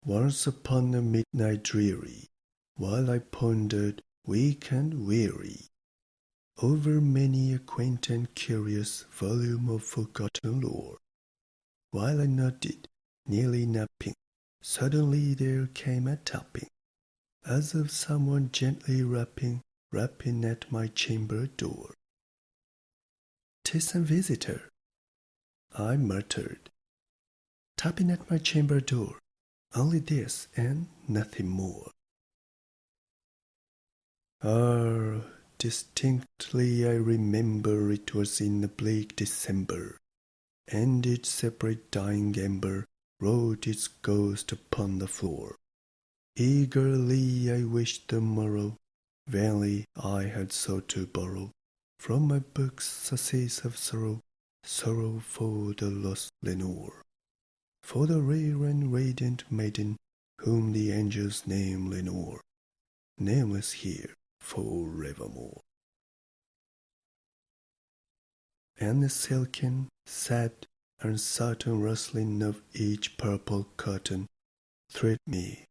Once upon a midnight dreary, while I pondered, weak and weary, over many a quaint and curious volume of forgotten lore, while I nodded, nearly napping, suddenly there came a tapping, as of someone gently rapping at my chamber door. "'Tis some visitor," I muttered, "tapping at my chamber door, only this and nothing more." Distinctly I remember it was in a bleak December, and each separate dying ember wrote its ghost upon the floor. Eagerly I wished the morrow, vainly I had sought to borrow from my books a cease of sorrow, sorrow for the lost Lenore, for the rare and radiant maiden whom the angels name Lenore, nameless here forevermore. And the silken, sad, uncertain rustling of each purple curtain thrilled me,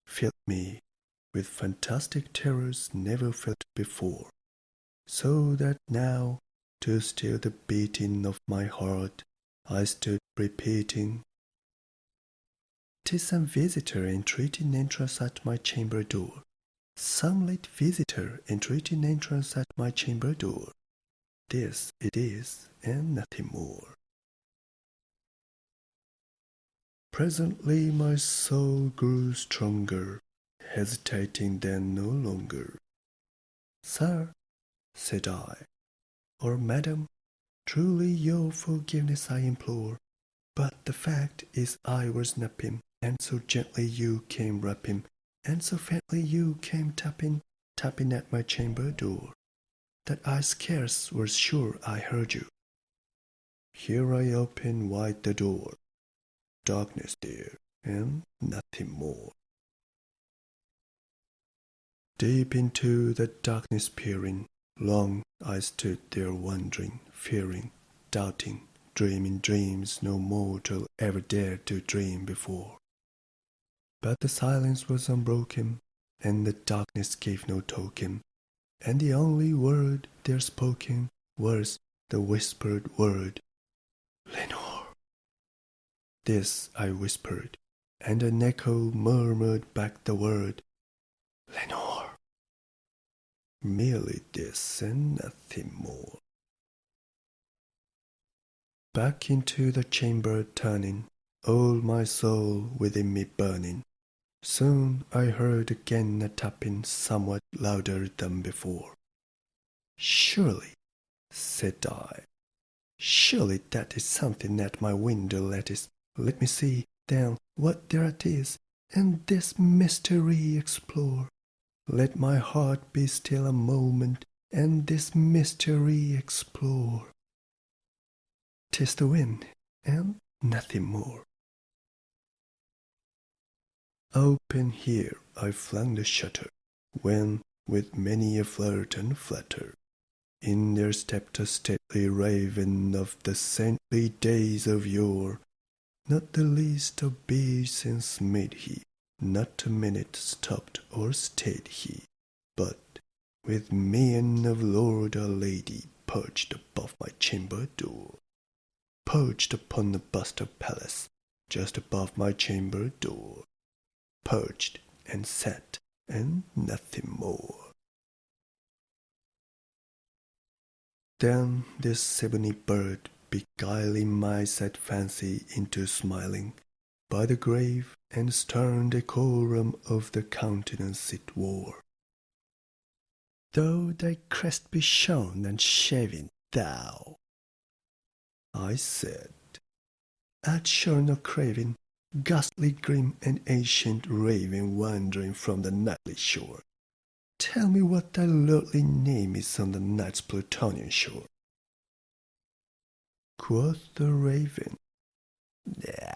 filled me with fantastic terrors never felt before, so that now, to still the beating of my heart, I stood repeating, "'Tis some visitor entreating entrance at my chamber door, some late visitor entreating entrance at my chamber door. This it is, and nothing more." Presently my soul grew stronger, hesitating then no longer. "Sir," said I, "or madam, truly your forgiveness I implore, but the fact is I was napping, and so gently you came rapping, and so faintly you came tapping at my chamber door, that I scarce was sure I heard you." Here I opened wide the door. Darkness there, and nothing more. Deep into the darkness peering, long I stood there wondering, fearing, doubting, dreaming dreams no mortal ever dared to dream before. But the silence was unbroken, and the darkness gave no token, and the only word there spoken was the whispered word, "Lenore." This I whispered, and an echo murmured back the word, "Lenore." Merely this and nothing more. Back into the chamber turning, all my soul within me burning, soon I heard again a tapping somewhat louder than before. "Surely," said I, "surely that is something at my window lattice. Let me see, then, what thereat is, and this mystery explore. Let my heart be still a moment, and this mystery explore. 'Tis the wind, and nothing more." Open here I flung the shutter, when, with many a flirt and flutter, in there stepped a stately raven of the saintly days of yore. Not the least obeisance made he, not a minute stopped or stayed he, but, with mien of lord or lady, perched above my chamber door, perched upon a bust of Pallas, just above my chamber door, perched and sat, and nothing more. Then this ebony bird, beguiling my sad fancy into smiling, by the grave and stern decorum of the countenance it wore, "Though thy crest be shorn and shaven, thou," I said, "art sure no craven, ghastly grim and ancient raven wandering from the nightly shore. Tell me what thy lordly name is on the night's Plutonian shore." Quoth the raven, "Nevermore."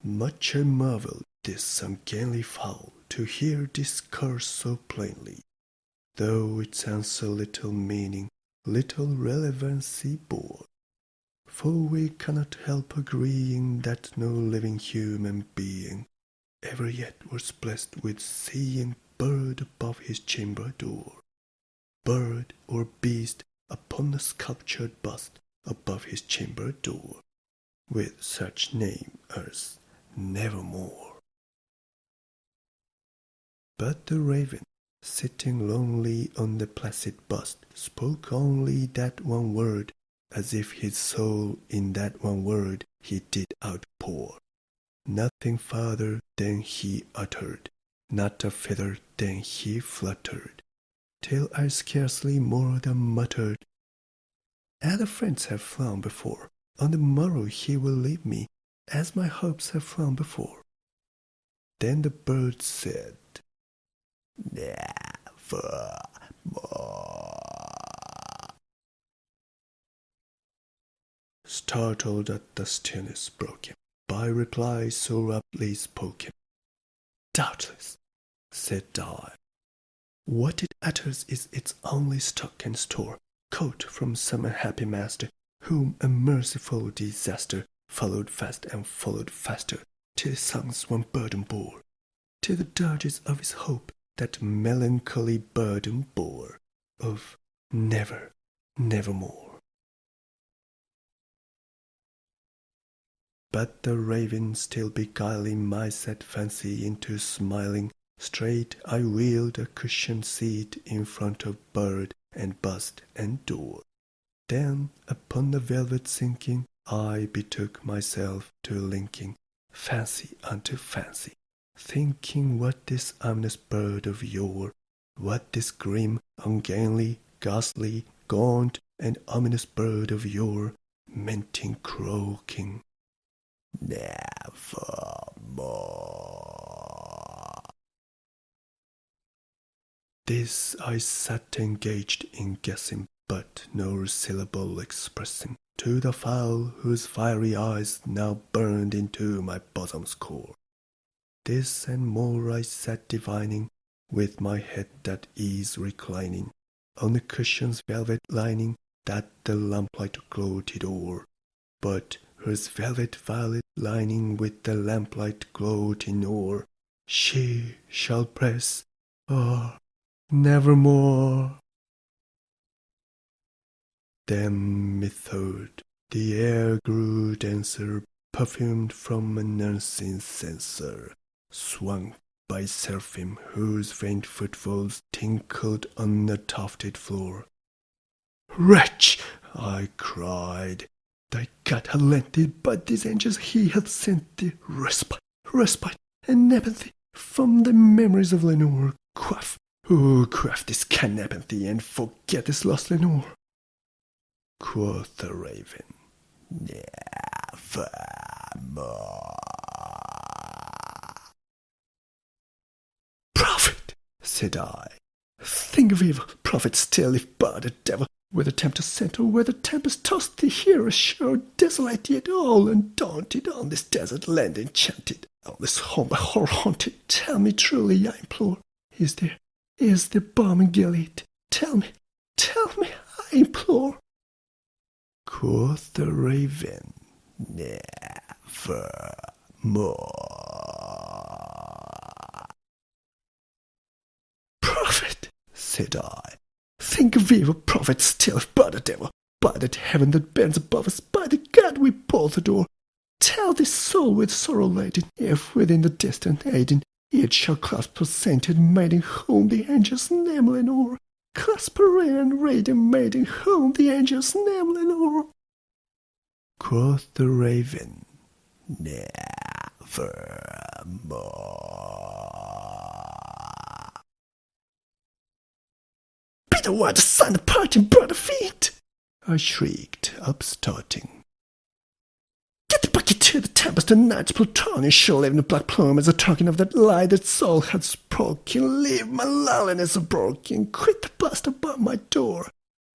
Much I marveled this ungainly fowl to hear discourse so plainly, though its answer little meaning, little relevancy bore. for we cannot help agreeing that no living human being ever yet was blessed with seeing bird above his chamber door, bird or beast upon a sculptured bust above his chamber door, with such name as Nevermore. But the raven, sitting lonely on the placid bust, spoke only that one word, as if his soul in that one word he did outpour. Nothing farther than he uttered, not a feather than he fluttered, till I scarcely more than muttered, "Other friends have flown before, on the morrow he will leave me, as my hopes have flown before." Then the bird said, "Nevermore." Startled at the stillness broken by reply so rapidly spoken, "Doubtless," said I, "what it utters is its only stock and store, caught from some unhappy master, whom a merciful disaster followed fast and followed faster, till his songs one burden bore, till the dirges of his hope that melancholy burden bore, of nevermore." But the raven still beguiling my sad fancy into smiling, straight I wheeled a cushioned seat in front of bird and bust and door. Then upon the velvet sinking, I betook myself to linking fancy unto fancy, thinking what this ominous bird of yore, what this grim, ungainly, ghastly, gaunt, and ominous bird of yore meant in croaking "Nevermore." This I sat engaged in guessing, but no syllable expressing to the fowl whose fiery eyes now burned into my bosom's core. This and more I sat divining, with my head at ease reclining on the cushion's velvet lining that the lamplight gloated o'er, but whose velvet violet lining with the lamplight gloating o'er she shall press, nevermore. Then methought the air grew denser, perfumed from an unseen censer, swung by seraphim whose faint footfalls tinkled on the tufted floor. "Wretch!" I cried, "thy God hath lent thee, but these angels he hath sent thee, respite, and nepenthe from the memories of Lenore. Quaff this canapenthe, and forget this lost Lenore." Quoth the raven, "Nevermore." "Prophet," said I, "think of evil, prophet still, if but a devil, whether tempest sent or whether tempest tossed thee here ashore, desolate yet all undaunted, on this desert land enchanted, on this home by horror haunted. Tell me truly, I implore, is there balm in Gilead? Tell me, I implore." Quoth the raven, "Nevermore." "Prophet," said I, "think of evil, prophet still, if but a devil, by that heaven that bends above us, by the God we both adore. Tell this soul with sorrow laden, if within the distant Aiden it shall clasp a sainted maiden whom the angels name Lenore, clasp a rare and radiant maiden whom the angels name Lenore." Quoth the raven, "Nevermore." "Be the water sun departing, brother feet!" I shrieked, upstarting. "Get the bucket to the tempest, the night's plutonian shall live in the black plume as a token of that lie that soul hath spoken. Leave my loneliness broken, quit the bust above my door.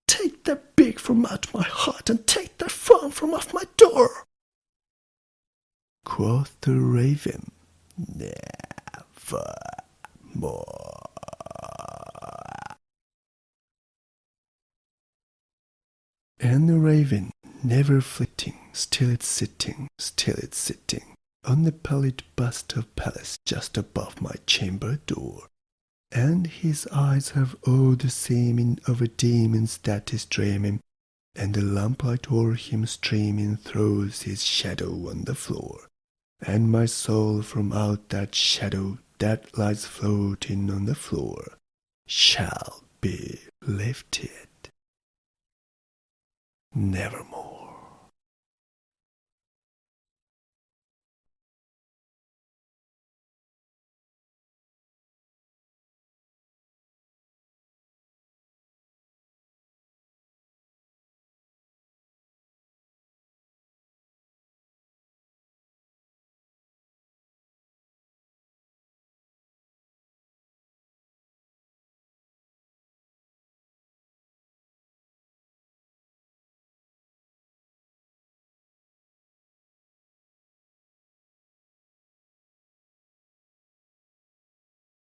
Take that big from out my heart, and take that frown from off my door." Quoth the raven, "Nevermore." And the raven, never flitting, still it's sitting, still it's sitting, on the pallid bust of Pallas just above my chamber door. And his eyes have all the seeming of a demon's that is dreaming, and the lamplight o'er him streaming throws his shadow on the floor. And my soul from out that shadow that lies floating on the floor shall be lifted nevermore.